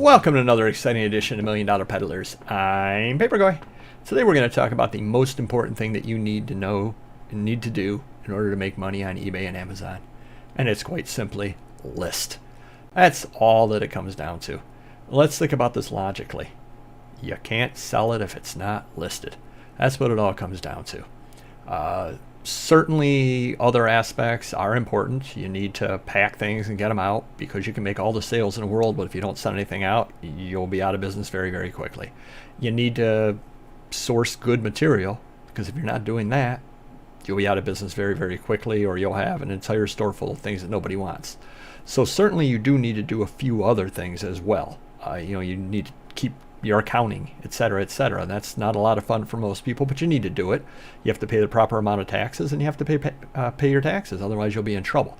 Welcome to another exciting edition of $1 Million Peddlers. I'm Papergoy. Today we're going to talk about the most important thing that you need to know and need to do in order to make money on eBay and Amazon. And it's quite simply list. That's all that it comes down to. Let's think about this logically. You can't sell it if it's not listed. That's what it all comes down to. Certainly other aspects are important. You need to pack things and get them out because you can make all the sales in the world, but if you don't send anything out, you'll be out of business very, very quickly. You need to source good material because if you're not doing that, you'll be out of business very, very quickly, or you'll have an entire store full of things that nobody wants. So certainly you do need to do a few other things as well. You need to keep your accounting, etc., etc. That's not a lot of fun for most people, but you need to do it. You have to pay the proper amount of taxes, and you have to pay your taxes. Otherwise, you'll be in trouble.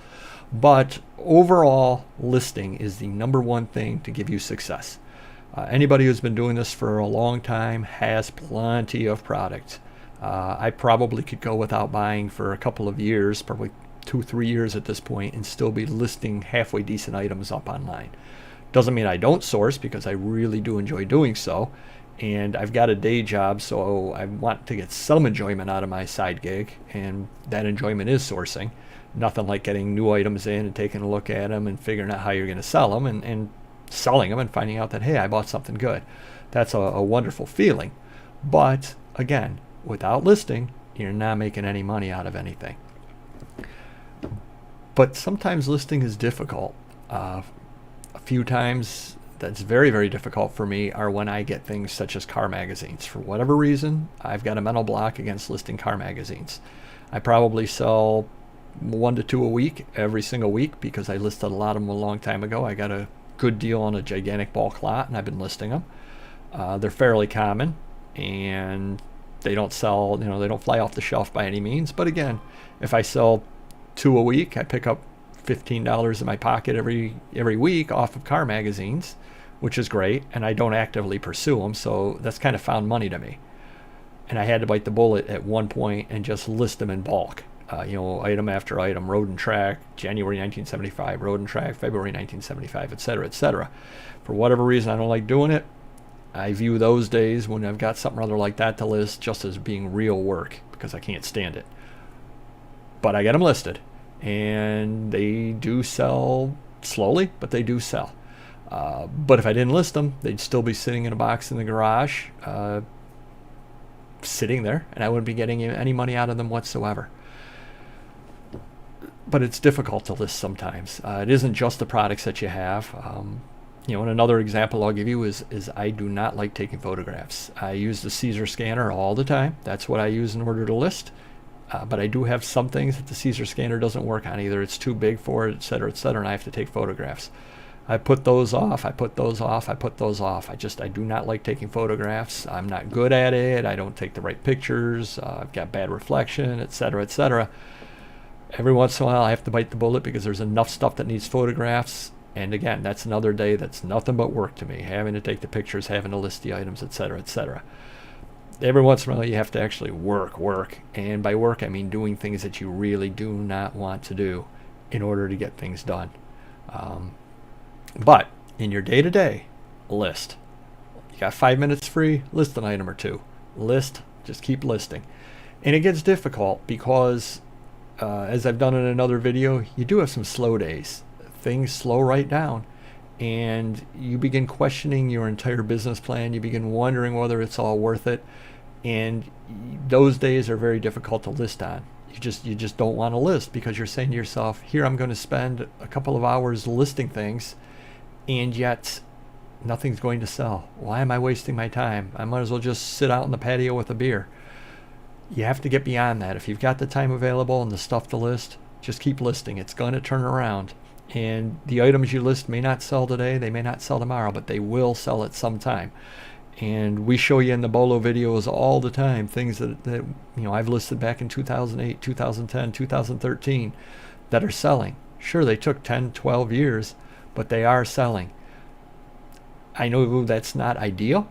But overall, listing is the number one thing to give you success. Anybody who's been doing this for a long time has plenty of product. I probably could go without buying for a couple of years, probably 2-3 years at this point, and still be listing halfway decent items up online. Doesn't mean I don't source, because I really do enjoy doing so, and I've got a day job, so I want to get some enjoyment out of my side gig, and that enjoyment is sourcing. Nothing like getting new items in and taking a look at them and figuring out how you're going to sell them, and selling them and finding out that, hey, I bought something good. That's a wonderful feeling. But again, without listing, you're not making any money out of anything. But sometimes listing is difficult. A few times that's very, very difficult for me are when I get things such as car magazines. For whatever reason, I've got a mental block against listing car magazines. I probably sell 1 to 2 a week every single week because I listed a lot of them a long time ago. I got a good deal on a gigantic bulk lot, and I've been listing them. They're fairly common, and they don't sell, they don't fly off the shelf by any means. But again, if I sell 2 a week, I pick up $15 in my pocket every week off of car magazines, which is great, and I don't actively pursue them, so that's kind of found money to me. And I had to bite the bullet at one point and just list them in bulk, item after item. Road and Track, January 1975, Road and Track, February 1975, etc., etc. For whatever reason, I don't like doing it. I view those days when I've got something rather like that to list just as being real work, because I can't stand it. But I get them listed, and they do sell slowly, but they do sell. But if I didn't list them, they'd still be sitting in a box in the garage, sitting there, and I wouldn't be getting any money out of them whatsoever. But it's difficult to list sometimes. It isn't just the products that you have. And another example I'll give you is I do not like taking photographs. I use the Caesar scanner all the time. That's what I use in order to list. But I do have some things that the Caesar scanner doesn't work on. Either it's too big for it, etc., etc., and I have to take photographs. I put those off, I put those off, I put those off. I do not like taking photographs. I'm not good at it. I don't take the right pictures. I've got bad reflection, etc., etc. Every once in a while I have to bite the bullet because there's enough stuff that needs photographs. And again, that's another day that's nothing but work to me. Having to take the pictures, having to list the items, etc., etc. Every once in a while you have to actually work. And by work, I mean doing things that you really do not want to do in order to get things done. But in your day-to-day, list. You got 5 minutes free, list an item or two. List, just keep listing. And it gets difficult because, as I've done in another video, you do have some slow days. Things slow right down. And you begin questioning your entire business plan. You begin wondering whether it's all worth it. And those days are very difficult to list on. You just don't want to list because you're saying to yourself, here I'm going to spend a couple of hours listing things, and yet nothing's going to sell. Why am I wasting my time? I might as well just sit out in the patio with a beer. You have to get beyond that. If you've got the time available and the stuff to list, just keep listing. It's going to turn around. And the items you list may not sell today, they may not sell tomorrow, but they will sell at some time. And we show you in the Bolo videos all the time things that I've listed back in 2008, 2010, 2013 that are selling. Sure, they took 10, 12 years, but they are selling. I know that's not ideal,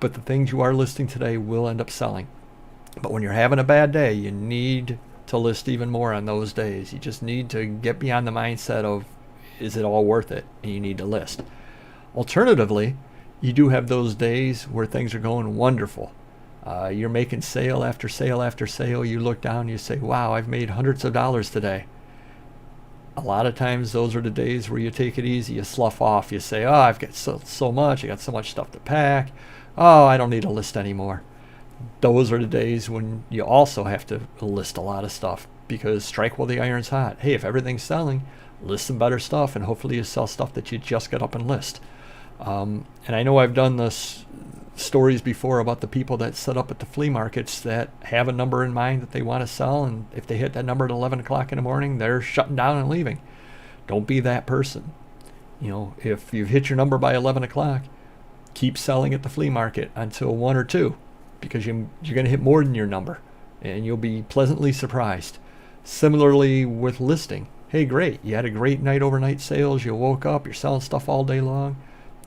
but the things you are listing today will end up selling. But when you're having a bad day, you need to list even more on those days. You just need to get beyond the mindset of, is it all worth it? And you need to list. Alternatively, you do have those days where things are going wonderful. You're making sale after sale after sale. You look down, you say, wow, I've made hundreds of dollars today. A lot of times those are the days where you take it easy, you slough off, you say, oh, I've got so much, I got so much stuff to pack. Oh, I don't need a list anymore. Those are the days when you also have to list a lot of stuff, because strike while the iron's hot. Hey, if everything's selling, list some better stuff, and hopefully you sell stuff that you just got up and list. And I know I've done this stories before about the people that set up at the flea markets that have a number in mind that they want to sell, and if they hit that number at 11 o'clock in the morning, they're shutting down and leaving. Don't be that person. You know, if you've hit your number by 11 o'clock, keep selling at the flea market until 1 or 2, because you're going to hit more than your number, and you'll be pleasantly surprised. Similarly with listing. Hey, great, you had a great night overnight sales, you woke up, you're selling stuff all day long.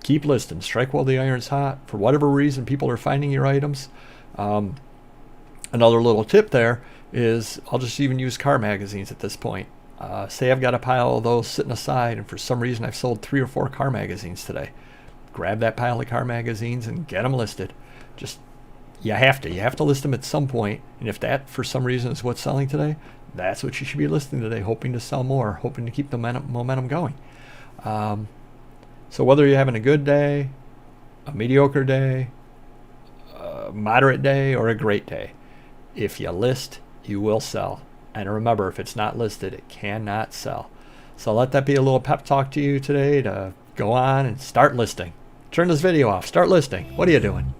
Keep listing. Strike while the iron's hot. For whatever reason, people are finding your items. Another little tip there is, I'll just even use car magazines at this point. Say I've got a pile of those sitting aside, and for some reason I've sold 3 or 4 car magazines today. Grab that pile of car magazines and get them listed. Just, you have to list them at some point. And if that for some reason is what's selling today, that's what you should be listing today, hoping to sell more, hoping to keep the momentum going. So whether you're having a good day, a mediocre day, a moderate day, or a great day, if you list, you will sell. And remember, if it's not listed, it cannot sell. So let that be a little pep talk to you today to go on and start listing. Turn this video off. Start listing. What are you doing?